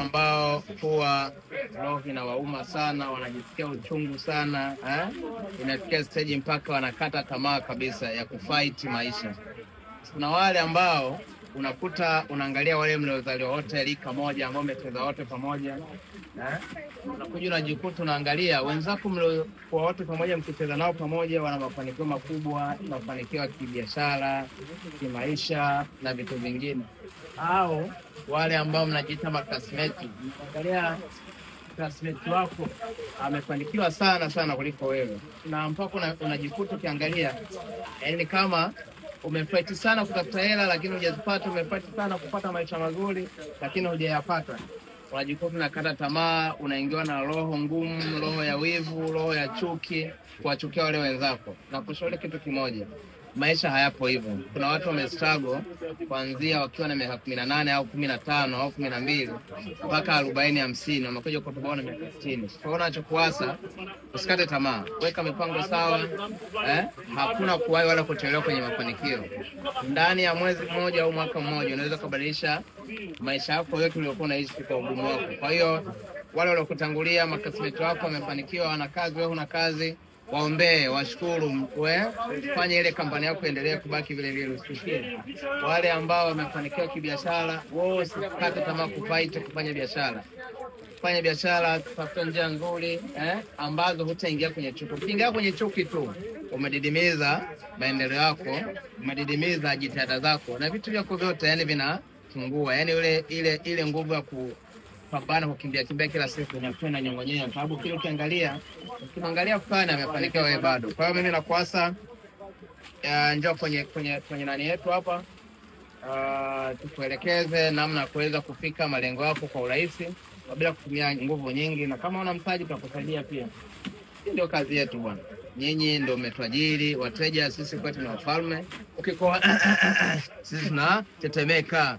ambao huwa roho inawauma sana, wanajisikia uchungu sana, inafikia stage mpaka wanakata tamaa kabisa ya kufight maisha. Kuna wale ambao unakuta unaangalia wale mliozaliwa wote rika moja ambao mmecheza wote pamoja, unakuja unajikuta unaangalia wenzako mliokuwa wote pamoja mkicheza nao pamoja wana mafanikio makubwa, mafanikio ya kibiashara, kimaisha na vitu vingine. Au wale ambao mnajiita maklasmeti, unaangalia classmate wako amefanikiwa sana kuliko wewe, na mpaka unajikuta ukiangalia yani kama umefight sana kutafuta hela lakini hujazipata, umefight sana kupata maisha mazuri lakini hujayapata. Unajikuta unakata tamaa, unaingiwa na roho ngumu, roho ya wivu, roho ya chuki, kuwachukia wale wenzako. Na kushauri kitu kimoja, maisha hayapo hivyo. Kuna watu wamestruggle kuanzia wakiwa na miaka 18 au 15 au 12 mpaka 40 50, wamekuja kutoboa na miaka 60. Kwa hiyo unachokuasa, usikate tamaa, weka mipango sawa, hakuna kuwahi wala kuchelewa kwenye mafanikio. Ndani ya mwezi mmoja au mwaka mmoja unaweza kubadilisha maisha yako yote uliyokuwa unaishi kwa ugumu wako. Kwa hiyo wale waliokutangulia, makasmeti wako wamefanikiwa, wana kazi, wewe huna kazi, waombee, washukuru, fanye ile kampani yako endelee kubaki vile vile, usikie. Wale ambao wamefanikiwa kibiashara, wao usikate tamaa kufight kufanya biashara. Fanya biashara, tafuta njia nzuri ambazo hutaingia kwenye chuki. Ukiingia kwenye chuki tu, umedidimiza maendeleo yako, umedidimiza jitihada zako na vitu vyako vyote yani vinapungua. Yani ile nguvu ya kupambana kukimbia kila siku inakwenda nyongonyea, sababu kile ukimwangalia fulani amefanikiwa, wewe bado. Kwa hiyo mimi nakuasa njoo kwenye nani yetu hapa, tukuelekeze namna ya kuweza kufika malengo yako kwa urahisi bila kutumia nguvu nyingi, na kama una mtaji tutakusaidia pia. Hii ndio kazi yetu bwana. Nyinyi ndio mmetuajiri, wateja sisi kwetu ni wafalme. Ukikoa sisi tunatetemeka.